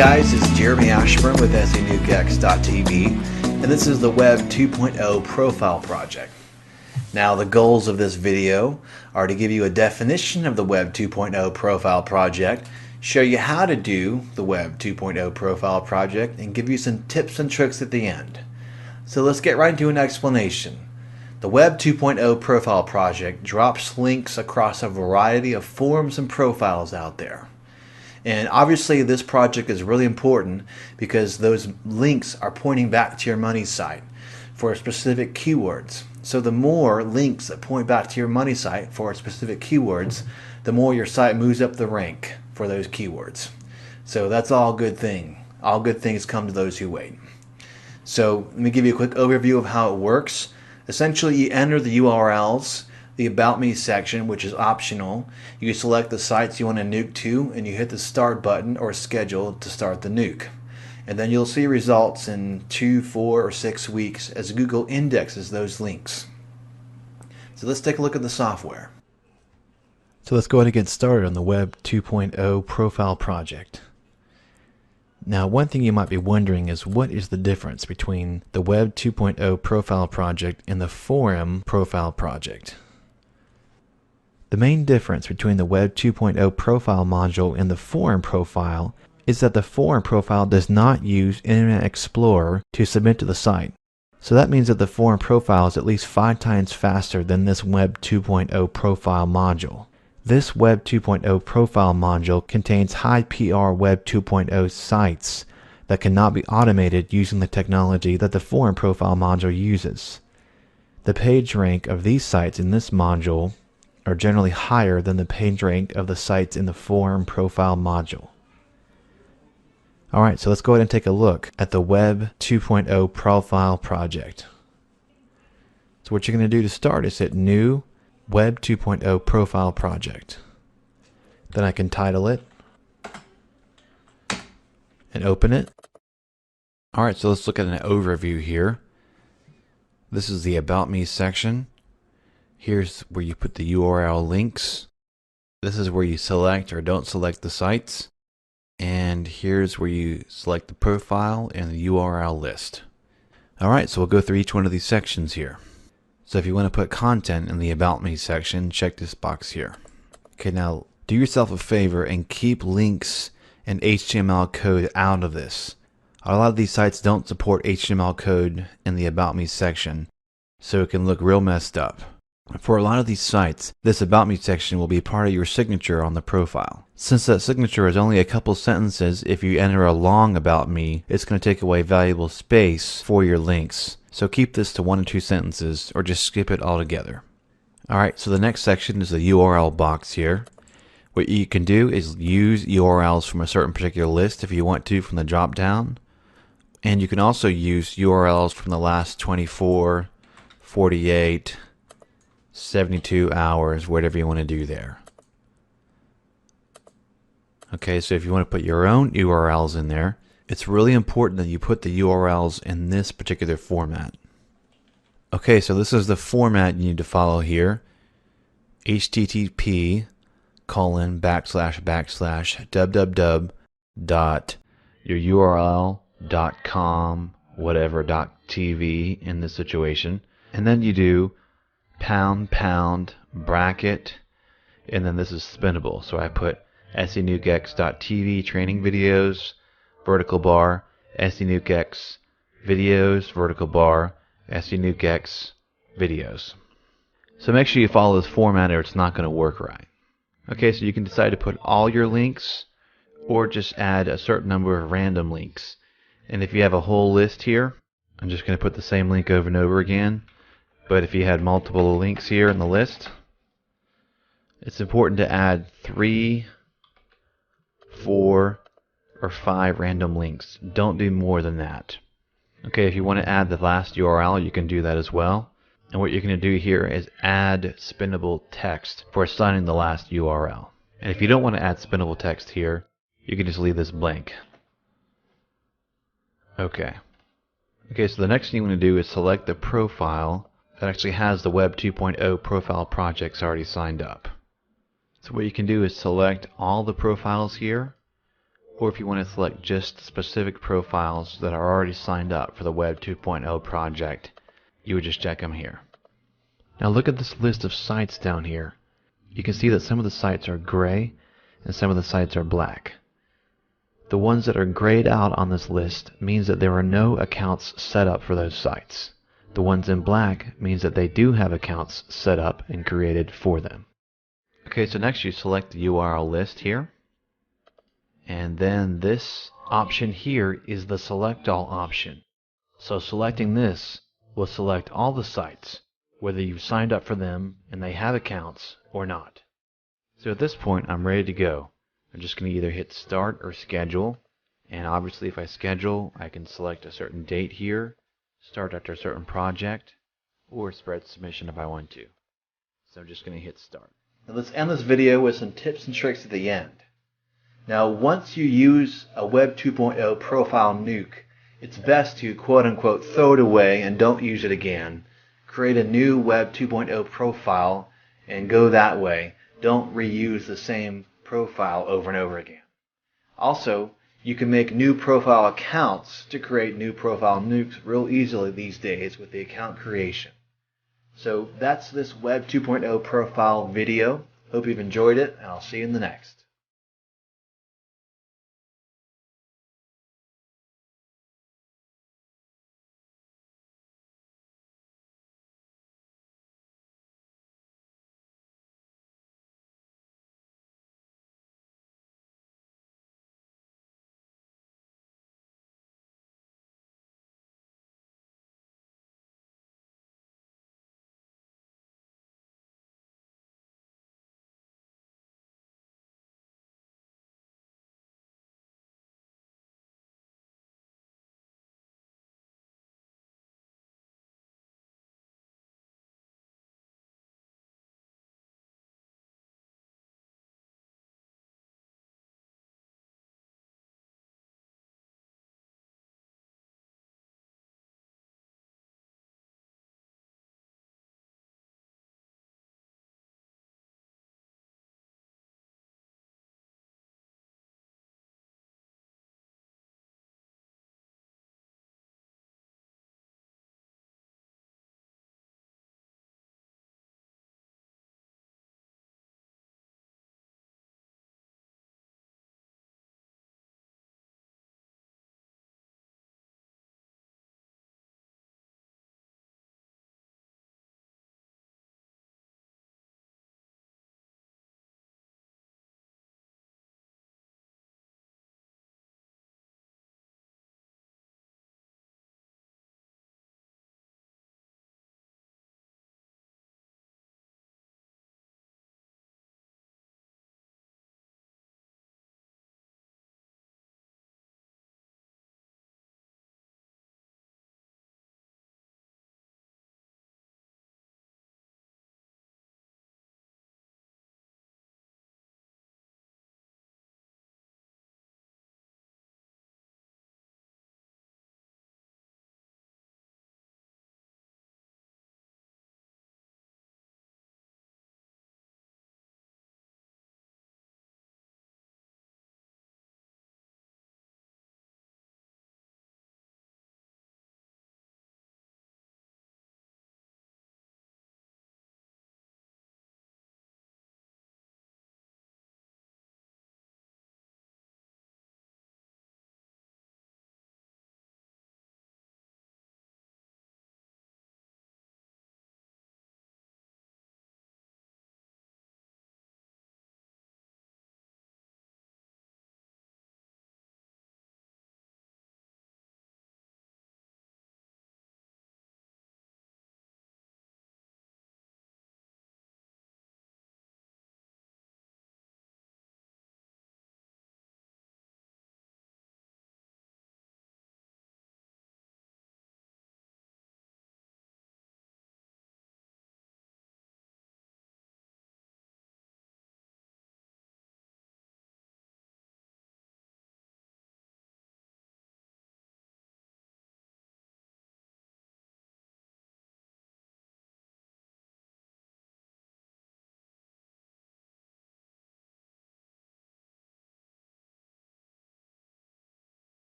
guys, it's Jeremy Ashburn with SENUKE.tv, and this is the Web 2.0 Profile Project. Now, the goals of this video are to give you a definition of the Web 2.0 Profile Project, show you how to do the Web 2.0 Profile Project, and give you some tips and tricks at the end. So let's get right into an explanation. The Web 2.0 Profile Project drops links across a variety of forums and profiles out there. And obviously this project is really important because those links are pointing back to your money site for specific keywords. So the more links that point back to your money site for specific keywords, the more your site moves up the rank for those keywords. So that's all a good thing. All good things come to those who wait. So let me give you a quick overview of how it works. Essentially, you enter the URLs, the About Me section, which is optional. You select the sites you want to nuke to, and you hit the Start button or Schedule to start the nuke. And then you'll see results in 2, 4, or 6 weeks as Google indexes those links. So let's take a look at the software. So let's go ahead and get started on the Web 2.0 Profile Project. Now, one thing you might be wondering is what is the difference between the Web 2.0 Profile Project and the Forum Profile Project? The main difference between the Web 2.0 Profile module and the Forum Profile is that the Forum Profile does not use Internet Explorer to submit to the site. So that means that the Forum Profile is at least 5 times faster than this Web 2.0 Profile module. This Web 2.0 Profile module contains high PR Web 2.0 sites that cannot be automated using the technology that the Forum Profile module uses. The page rank of these sites in this module are generally higher than the page rank of the sites in the Forum Profile module. Alright, so let's go ahead and take a look at the Web 2.0 Profile Project. So what you're going to do to start is hit New Web 2.0 Profile Project. Then I can title it and open it. Alright, so let's look at an overview here. This is the About Me section. Here's where you put the URL links. This is where you select or don't select the sites. And here's where you select the profile and the URL list. Alright, so we'll go through each one of these sections here. So if you want to put content in the About Me section, check this box here. Okay, now do yourself a favor and keep links and HTML code out of this. A lot of these sites don't support HTML code in the About Me section, so it can look real messed up. For a lot of these sites, this About Me section will be part of your signature on the profile. Since that signature is only a couple sentences, if you enter a long About Me, it's going to take away valuable space for your links. So keep this to 1 or 2 sentences, or just skip it altogether. Alright, so the next section is the URL box here. What you can do is use URLs from a certain particular list if you want to from the drop down. And you can also use URLs from the last 24, 48, 72 hours, whatever you want to do there. Okay, so if you want to put your own URLs in there, it's really important that you put the URLs in this particular format. Okay, so this is the format you need to follow here. http://www.yoururl.com whatever.tv in this situation, and then you do ## bracket, and then this is spinnable, so I put SENUKE.tv training videos vertical bar, SENUKE videos vertical bar, SENUKE videos. So make sure you follow this format or it's not going to work right. Okay, so you can decide to put all your links or just add a certain number of random links. And if you have a whole list here, I'm just going to put the same link over and over again. But if you had multiple links here in the list, it's important to add 3, 4, or 5 random links. Don't do more than that. Okay, if you want to add the last URL, you can do that as well. And what you're going to do here is add spinnable text for assigning the last URL. And if you don't want to add spinnable text here, you can just leave this blank. Okay. Okay, so the next thing you want to do is select the profile that actually has the Web 2.0 profile projects already signed up. So what you can do is select all the profiles here, or if you want to select just specific profiles that are already signed up for the Web 2.0 project, you would just check them here. Now look at this list of sites down here. You can see that some of the sites are gray and some of the sites are black. The ones that are grayed out on this list means that there are no accounts set up for those sites. The ones in black means that they do have accounts set up and created for them. Okay, so next you select the URL list here. And then this option here is the select all option. So selecting this will select all the sites, whether you've signed up for them and they have accounts or not. So at this point I'm ready to go. I'm just going to either hit start or schedule, and obviously if I schedule I can select a certain date here, start after a certain project, or spread submission if I want to. So I'm just going to hit start. Now let's end this video with some tips and tricks at the end. Now once you use a Web 2.0 profile nuke, it's best to quote-unquote throw it away and don't use it again. Create a new Web 2.0 profile and go that way. Don't reuse the same profile over and over again. Also, you can make new profile accounts to create new profile nukes real easily these days with the account creation. So that's this Web 2.0 profile video. Hope you've enjoyed it, and I'll see you in the next.